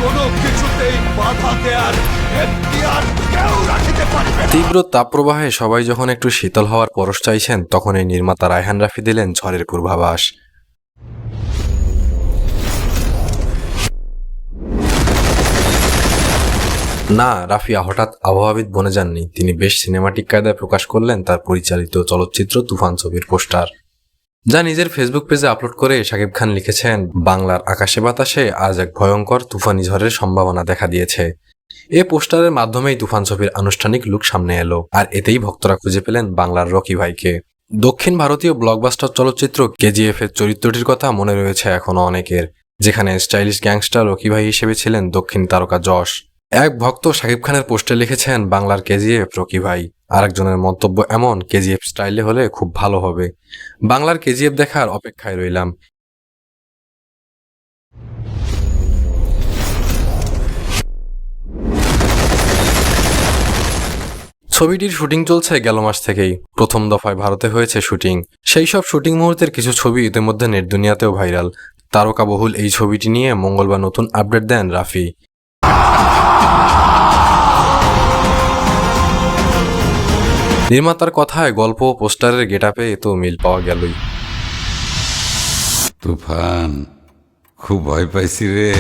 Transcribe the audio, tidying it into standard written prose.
কোনো কিছুতেই বাধা দেয়ার এখতিয়ার কেউ রাখিতে পারিবে না। তীব্র তাপপ্রবাহে সবাই যখন একটু শীতল হওয়ার পরশ চাইছেন, তখন এই নির্মাতা রায়হান রাফি দিলেন ঝড়ের পূর্বাভাস। না, রাফিয়া হঠাৎ আবহাওয়াবিদ বনে যাননি। তিনি বেশ সিনেমাটিক কায়দায় প্রকাশ করলেন তার পরিচালিত চলচ্চিত্র তুফান ছবির পোস্টার, যা নিজের ফেসবুক পেজে আপলোড করে শাকিব খান লিখেছেন, বাংলার আকাশে বাতাসে আজ এক ভয়ঙ্কর তুফানি ঝড়ের সম্ভাবনা দেখা দিয়েছে। এ পোস্টারের মাধ্যমেই তুফান ছবির আনুষ্ঠানিক লুক সামনে এলো, আর এতেই ভক্তরা খুঁজে পেলেন বাংলার রকি ভাইকে। দক্ষিণ ভারতীয় ব্লকবাস্টার চলচ্চিত্র কেজিএফ এর চরিত্রটির কথা মনে রয়েছে এখনো অনেকের, যেখানে স্টাইলিশ গ্যাংস্টার রকি ভাই হিসেবে ছিলেন দক্ষিণ তারকা যশ। এক ভক্ত শাকিব খানের পোস্টে লিখেছেন, বাংলার কেজিএফ রকি ভাই। আরেকজনের মন্তব্য এমন, কেজিএফ স্টাইলে হলে খুব ভালো হবে। বাংলার কেজিএফ দেখার অপেক্ষায় রইলাম। ছবিটির শুটিং চলছে গেল মাস থেকেই। প্রথম দফায় ভারতে হয়েছে শুটিং। সেই সব শুটিং মুহূর্তের কিছু ছবি ইতিমধ্যে নেট দুনিয়াতেও ভাইরাল। তারকাবহুল এই ছবিটি নিয়ে মঙ্গলবার নতুন আপডেট দেন রাফি। নির্মাতার কথায় গল্প ও পোস্টারের গেটআপে তো মিল পাওয়া গেলই। তুফান, খুব ভয় পাইছি রে।